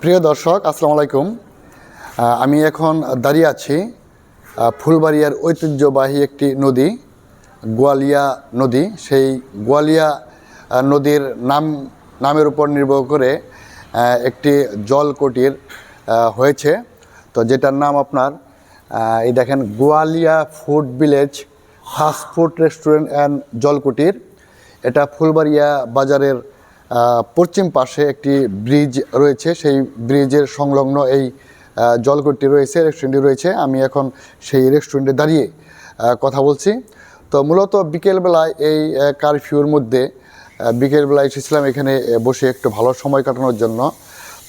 প্রিয় দর্শক, আসসালামু আলাইকুম। আমি এখন দাঁড়িয়ে আছি ফুলবাড়িয়ার ঐতিহ্যবাহী একটি নদী, গোয়ালিয়া নদী। সেই গোয়ালিয়া নদীর নামের উপর নির্ভর করে একটি জলকুটির হয়েছে। তো যেটার নাম আপনার এই দেখেন, Goalia food village fast food restaurant and Jalkutir. এটা ফুলবাড়িয়া বাজারের পশ্চিম পাশে একটি ব্রিজ রয়েছে, সেই ব্রিজের সংলগ্ন এই জলকুটিটি রয়েছে, রেস্টুরেন্টটি রয়েছে। আমি এখন সেই রেস্টুরেন্টে দাঁড়িয়ে কথা বলছি। তো মূলত বিকেলবেলায় এই কারফিউর মধ্যে বিকেলবেলায় এসেছিলাম এখানে বসে একটু ভালো সময় কাটানোর জন্য।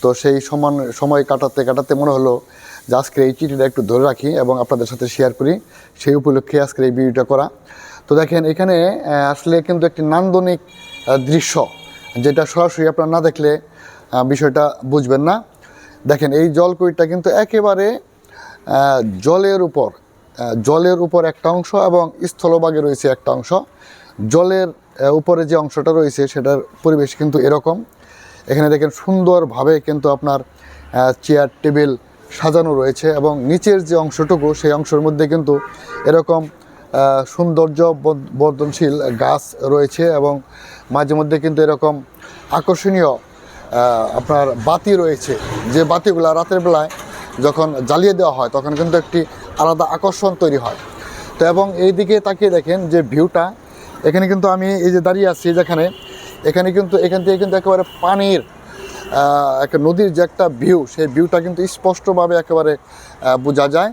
তো সেই সময় কাটাতে কাটাতে মনে হলো যে আজকের এই চিঠিটা একটু ধরে রাখি এবং আপনাদের সাথে শেয়ার করি, সেই উপলক্ষে আজকের এই ভিডিওটা করা। তো দেখেন, এখানে আসলে কিন্তু একটি নান্দনিক দৃশ্য, যেটা সরাসরি আপনারা না দেখলে বিষয়টা বুঝবেন না। দেখেন, এই জলকুইটা কিন্তু একেবারে জলের উপর একটা অংশ এবং স্থলভাগে রয়েছে একটা অংশ। জলের উপরে যে অংশটা রয়েছে সেটার পরিবেশ কিন্তু এরকম। এখানে দেখেন সুন্দরভাবে কিন্তু আপনার চেয়ার টেবিল সাজানো রয়েছে এবং নিচের যে অংশটুকু, সেই অংশের মধ্যে কিন্তু এরকম সৌন্দর্য বর্ধনশীল গাছ রয়েছে এবং মাঝে মধ্যে কিন্তু এরকম আকর্ষণীয় আপনার বাতি রয়েছে, যে বাতিগুলো রাতের বেলায় যখন জ্বালিয়ে দেওয়া হয় তখন কিন্তু একটি আলাদা আকর্ষণ তৈরি হয়। তো এবং এই দিকে তাকিয়ে দেখেন যে ভিউটা, এখানে কিন্তু আমি এই যে দাঁড়িয়ে আছি যেখানে, এখানে কিন্তু এখান থেকে কিন্তু একেবারে পানির একটা নদীর যে একটা ভিউ, সেই ভিউটা কিন্তু স্পষ্টভাবে একেবারে বোঝা যায়।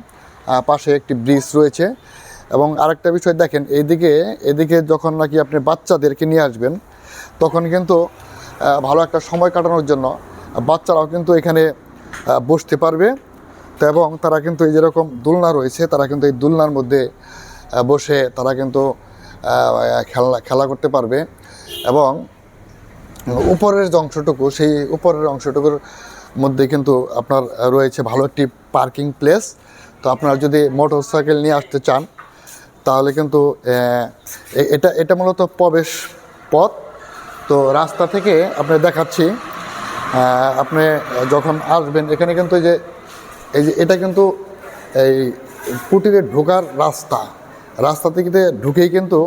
পাশে একটি ব্রিজ রয়েছে এবং আরেকটা বিষয় দেখেন, এদিকে যখন নাকি আপনি বাচ্চাদেরকে নিয়ে আসবেন তখন কিন্তু ভালো একটা সময় কাটানোর জন্য বাচ্চারাও কিন্তু এখানে বসতে পারবে। তো এবং তারা কিন্তু এই যেরকম দোলনা রয়েছে, তারা কিন্তু এই দোলনার মধ্যে বসে তারা কিন্তু খেলা করতে পারবে। এবং উপরের যে অংশটুকু, সেই উপরের অংশটুকুর মধ্যে কিন্তু আপনার রয়েছে ভালো একটি পার্কিং প্লেস। তো আপনারা যদি মোটর সাইকেল নিয়ে আসতে চান তাহলে কিন্তু এটা মূলত প্রবেশ পথ। তো রাস্তা থেকে আপনি দেখাচ্ছি, আপনি যখন আসবেন এখানে কিন্তু এই যে এটা কিন্তু এই কুটিরে ঢোকার রাস্তা থেকে ঢুকেই কিন্তু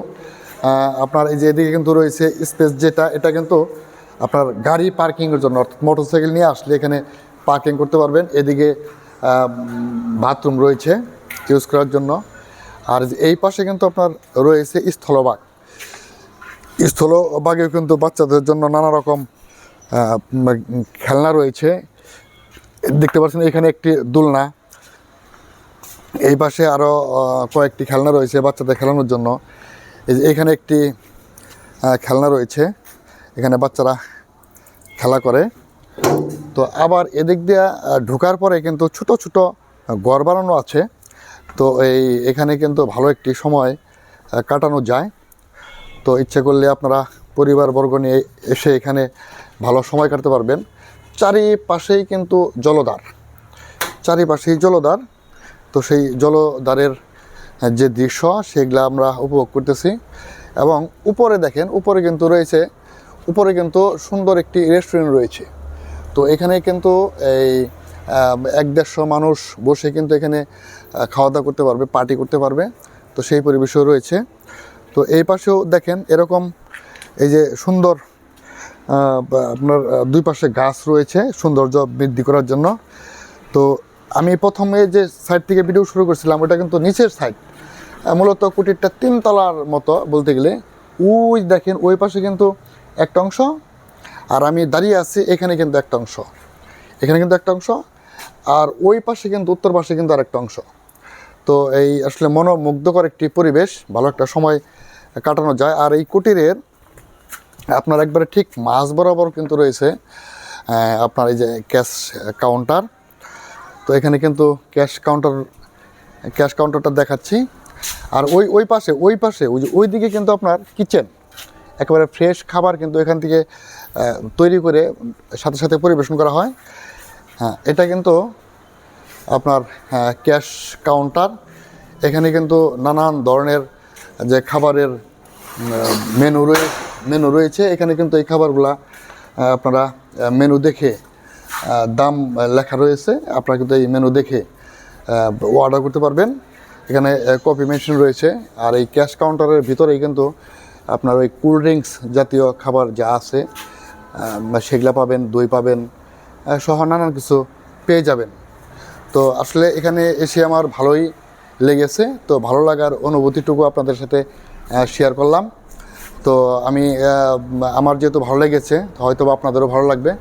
আপনার এই যে এদিকে কিন্তু রয়েছে স্পেস, এটা কিন্তু আপনার গাড়ি পার্কিংয়ের জন্য, অর্থাৎ মোটরসাইকেল নিয়ে আসলে এখানে পার্কিং করতে পারবেন। এদিকে বাথরুম রয়েছে ইউজ করার জন্য। আর এই পাশে কিন্তু আপনার রয়েছে স্থলভাগেও কিন্তু বাচ্চাদের জন্য নানা রকম খেলনা রয়েছে। দেখতে পাচ্ছেন এখানে একটি দোলনা, এই পাশে আরও কয়েকটি খেলনা রয়েছে বাচ্চাদের খেলানোর জন্য। এখানে একটি খেলনা রয়েছে, এখানে বাচ্চারা খেলা করে। তো আবার এদিক দিয়ে ঢোকার পরে কিন্তু ছোট ছোট ঘর বানানো আছে। তো এখানে কিন্তু ভালো একটি সময় কাটানো যায়। তো ইচ্ছে করলে আপনারা পরিবারবর্গ নিয়ে এসে এখানে ভালো সময় কাটাতে পারবেন। চারিপাশেই কিন্তু জলধার। তো সেই জলধারের যে দৃশ্য, সেগুলো আমরা উপভোগ করতেছি। এবং উপরে দেখেন, উপরে কিন্তু সুন্দর একটি রেস্টুরেন্ট রয়েছে। তো এখানে কিন্তু এই 1-150 মানুষ বসে কিন্তু এখানে খাওয়া দাওয়া করতে পারবে, পার্টি করতে পারবে। তো সেই পরিবেশও রয়েছে। তো এই পাশেও দেখেন এরকম এই যে সুন্দর আপনার দুই পাশে গাছ রয়েছে সৌন্দর্য বৃদ্ধি করার জন্য। তো আমি প্রথমে যে সাইড থেকে ভিডিও শুরু করছিলাম ওটা কিন্তু নিচের সাইড, মূলত কুটিরটা 3 তলার মতো বলতে গেলে। ওই দেখেন ওই পাশে কিন্তু একটা অংশ, আর আমি দাঁড়িয়ে আছি এখানে কিন্তু একটা অংশ, আর ওই পাশে কিন্তু উত্তর পাশে কিন্তু আরেকটা অংশ। তো এই আসলে মনোমুগ্ধকর একটি পরিবেশ, ভালো একটা সময় কাটানো যায়। আর এই কুটিরের আপনার একবারে ঠিক মাঝ বরাবর কিন্তু রয়েছে আপনার এই যে ক্যাশ কাউন্টার। তো এখানে কিন্তু ক্যাশ কাউন্টারটা দেখাচ্ছি। আর ওই পাশে ওই দিকে কিন্তু আপনার কিচেন, একেবারে ফ্রেশ খাবার কিন্তু এখান থেকে তৈরি করে সাথে সাথে পরিবেশন করা হয়। হ্যাঁ, এটা কিন্তু আপনার ক্যাশ কাউন্টার। এখানে কিন্তু নানান ধরনের যে খাবারের মেনু রয়েছে। এখানে কিন্তু এই খাবারগুলা আপনারা মেনু দেখে দাম লেখা রয়েছে, আপনারা কিন্তু এই মেনু দেখে অর্ডার করতে পারবেন। এখানে কফি মেশিন রয়েছে, আর এই ক্যাশ কাউন্টারের ভিতরেই কিন্তু আপনার ওই কোল্ড ড্রিঙ্কস জাতীয় খাবার যা আছে সেগুলা পাবেন, দই পাবেন, সহ নানান কিছু পেয়ে যাবেন। তো আসলে এখানে এসে আমার ভালোই লেগেছে, তো ভালো লাগার অনুভূতিটুকু আপনাদের সাথে শেয়ার করলাম। তো আমি আমার যেহেতু ভালো লেগেছে, হয়তো বা আপনাদেরও ভালো লাগবে।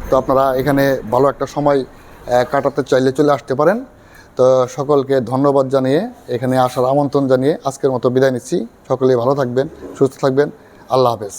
তো আপনারা এখানে ভালো একটা সময় কাটাতে চাইলে চলে আসতে পারেন। তো সকলকে ধন্যবাদ জানিয়ে, এখানে আসার আমন্ত্রণ জানিয়ে আজকের মতো বিদায় নিচ্ছি। সকলেই ভালো থাকবেন, সুস্থ থাকবেন। আল্লাহ হাফেজ।